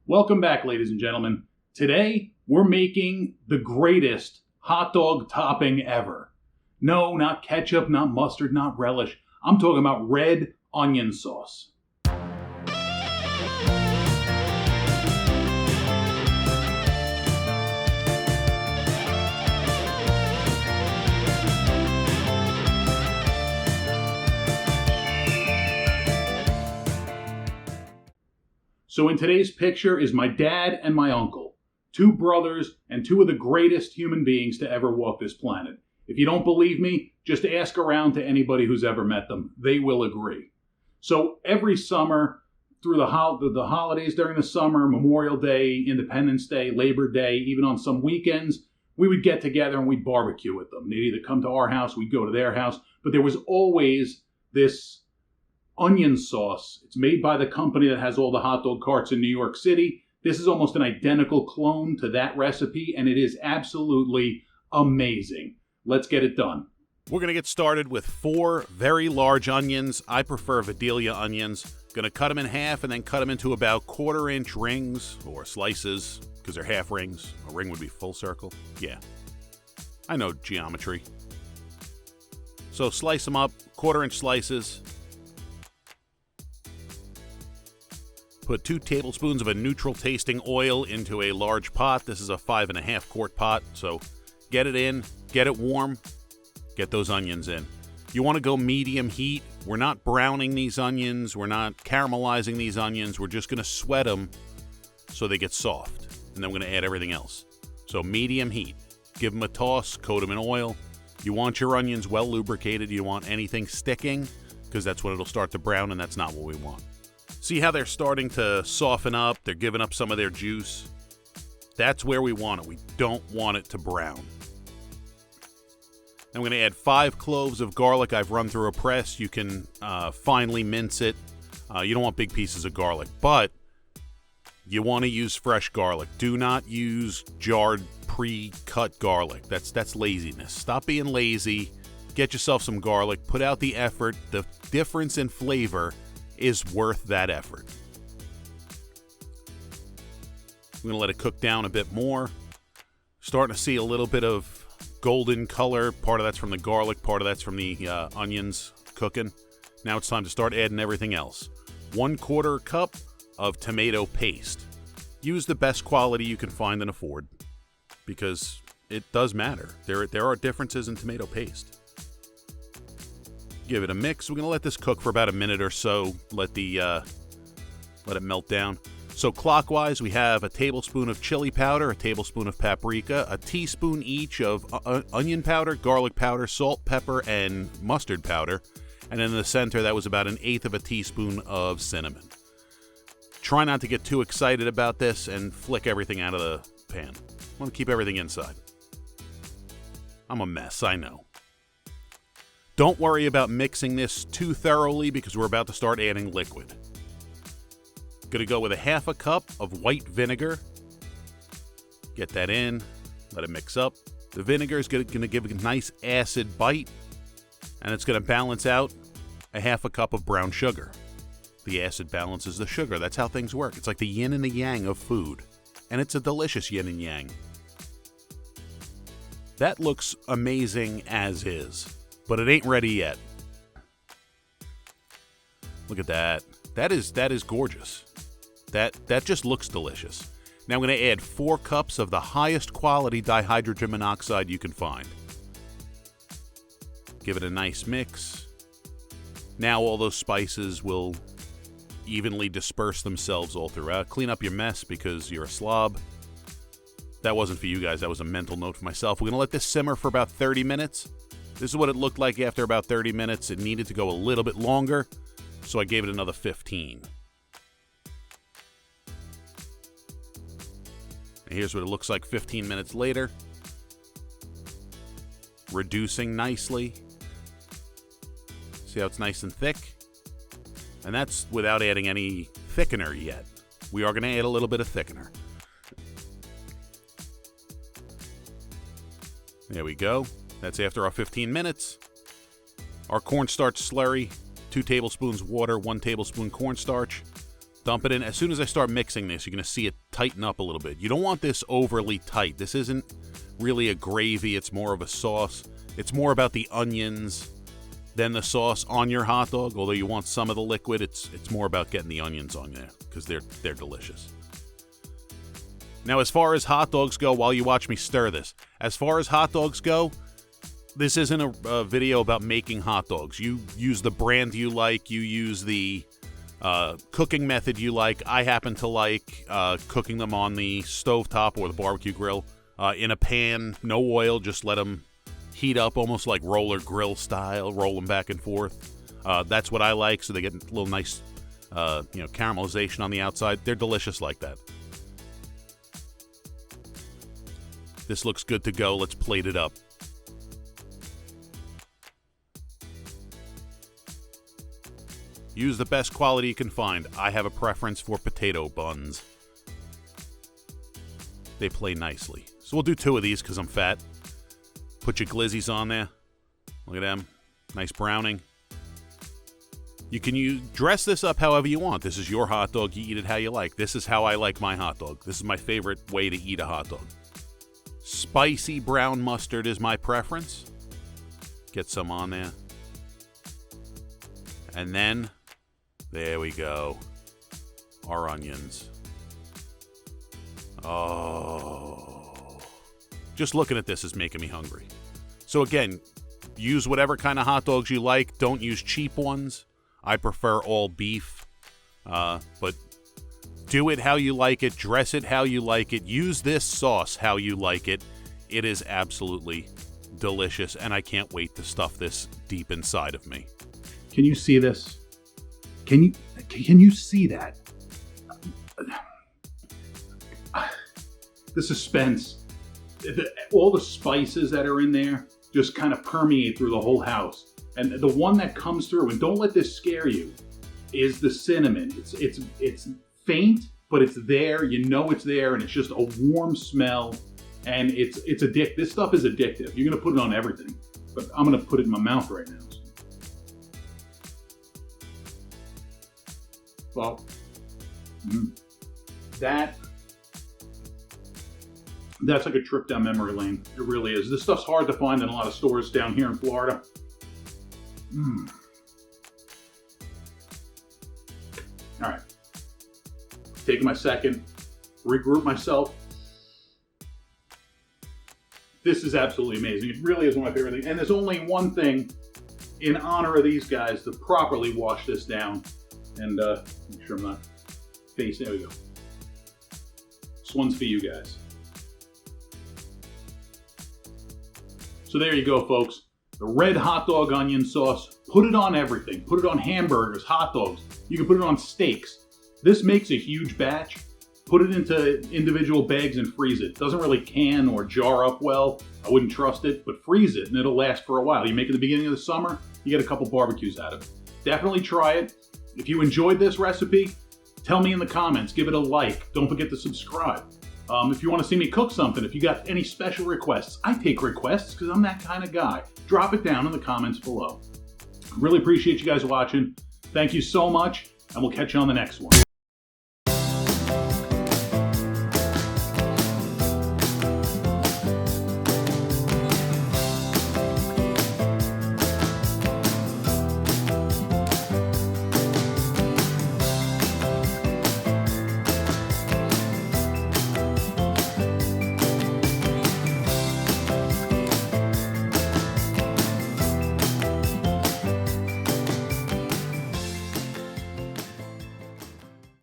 Welcome back, ladies and gentlemen. Today, we're making the greatest hot dog topping ever. No, not ketchup, not mustard, not relish. I'm talking about red onion sauce. So in today's picture is my dad and my uncle, two brothers and two of the greatest human beings to ever walk this planet. If you don't believe me, just ask around to anybody who's ever met them. They will agree. So every summer, through the holidays during the summer, Memorial Day, Independence Day, Labor Day, even on some weekends, we would get together and we'd barbecue with them. They'd either come to our house, we'd go to their house, but there was always this onion sauce. It's made by the company that has all the hot dog carts in New York City. This is almost an identical clone to that recipe, and it is absolutely amazing. Let's get it done. We're going to get started with 4 very large onions. I prefer Vidalia onions. Going to cut them in half and then cut them into about 1/4-inch rings or slices because they're half rings. A ring would be full circle. Yeah, I know geometry. So slice them up, 1/4-inch slices. Put 2 tablespoons of a neutral tasting oil into a large pot. This is a 5.5 quart pot, so get it in, get it warm, get those onions in. You want to go medium heat. We're not browning these onions. We're not caramelizing these onions. We're just going to sweat them so they get soft, and then we're going to add everything else. So medium heat. Give them a toss, coat them in oil. You want your onions well lubricated. You don't want anything sticking because that's when it'll start to brown, and that's not what we want. See how they're starting to soften up? They're giving up some of their juice. That's where we want it. We don't want it to brown. I'm going to add 5 cloves of garlic I've run through a press. You can finely mince it. You don't want big pieces of garlic, but you want to use fresh garlic. Do not use jarred, pre-cut garlic. That's laziness. Stop being lazy. Get yourself some garlic. Put out the effort. The difference in flavor is worth that effort. I'm going to let it cook down a bit more. Starting to see a little bit of golden color. Part of that's from the garlic, part of that's from the onions cooking. Now it's time to start adding everything else. 1/4 cup of tomato paste. Use the best quality you can find and afford because it does matter. There are differences in tomato paste. Give it a mix. We're going to let this cook for about a minute or so. Let it melt down. So clockwise, we have a tablespoon of chili powder, a tablespoon of paprika, a teaspoon each of onion powder, garlic powder, salt, pepper, and mustard powder. And in the center, that was about 1/8 of a teaspoon of cinnamon. Try not to get too excited about this and flick everything out of the pan. I want to keep everything inside. I'm a mess, I know. Don't worry about mixing this too thoroughly because we're about to start adding liquid. Going to go with 1/2 cup of white vinegar. Get that in. Let it mix up. The vinegar is going to give a nice acid bite, and it's going to balance out 1/2 cup of brown sugar. The acid balances the sugar. That's how things work. It's like the yin and the yang of food, and it's a delicious yin and yang. That looks amazing as is. But it ain't ready yet. Look at that. That is gorgeous. That just looks delicious. Now I'm going to add 4 cups of the highest quality dihydrogen monoxide you can find. Give it a nice mix. Now all those spices will evenly disperse themselves all throughout. Clean up your mess because you're a slob. That wasn't for you guys. That was a mental note for myself. We're going to let this simmer for about 30 minutes. This is what it looked like after about 30 minutes. It needed to go a little bit longer, so I gave it another 15. And here's what it looks like 15 minutes later. Reducing nicely. See how it's nice and thick? And that's without adding any thickener yet. We are going to add a little bit of thickener. There we go. That's after our 15 minutes. Our cornstarch slurry, 2 tablespoons water, 1 tablespoon cornstarch. Dump it in. As soon as I start mixing this, you're going to see it tighten up a little bit. You don't want this overly tight. This isn't really a gravy. It's more of a sauce. It's more about the onions than the sauce on your hot dog. Although you want some of the liquid, it's more about getting the onions on there because they're delicious. Now, as far as hot dogs go, while you watch me stir this, as far as hot dogs go, this isn't a video about making hot dogs. You use the brand you like. You use the cooking method you like. I happen to like cooking them on the stovetop or the barbecue grill in a pan, no oil, just let them heat up almost like roller grill style, roll them back and forth. That's what I like, so they get a little nice caramelization on the outside. They're delicious like that. This looks good to go. Let's plate it up. Use the best quality you can find. I have a preference for potato buns. They play nicely. So we'll do 2 of these because I'm fat. Put your glizzies on there. Look at them. Nice browning. You can dress this up however you want. This is your hot dog. You eat it how you like. This is how I like my hot dog. This is my favorite way to eat a hot dog. Spicy brown mustard is my preference. Get some on there. And then, there we go. Our onions. Oh. Just looking at this is making me hungry. So again, use whatever kind of hot dogs you like. Don't use cheap ones. I prefer all beef. But do it how you like it. Dress it how you like it. Use this sauce how you like it. It is absolutely delicious, and I can't wait to stuff this deep inside of me. Can you see this? Can you see that? The suspense. All the spices that are in there just kind of permeate through the whole house. And the one that comes through, and don't let this scare you, is the cinnamon. It's faint, but it's there. You know it's there, and it's just a warm smell. And it's addictive. This stuff is addictive. You're gonna put it on everything, but I'm gonna put it in my mouth right now. Well, that's like a trip down memory lane. It really is. This stuff's hard to find in a lot of stores down here in Florida. All right, taking my second, regroup myself. This is absolutely amazing. It really is one of my favorite things. And there's only one thing in honor of these guys to properly wash this down. And make sure I'm not facing. There we go. This one's for you guys. So there you go, folks. The red hot dog onion sauce. Put it on everything. Put it on hamburgers, hot dogs. You can put it on steaks. This makes a huge batch. Put it into individual bags and freeze it. Doesn't really can or jar up well. I wouldn't trust it, but freeze it and it'll last for a while. You make it at the beginning of the summer, you get a couple barbecues out of it. Definitely try it. If you enjoyed this recipe, tell me in the comments. Give it a like. Don't forget to subscribe. If you want to see me cook something, if you got any special requests, I take requests because I'm that kind of guy. Drop it down in the comments below. Really appreciate you guys watching. Thank you so much, and we'll catch you on the next one.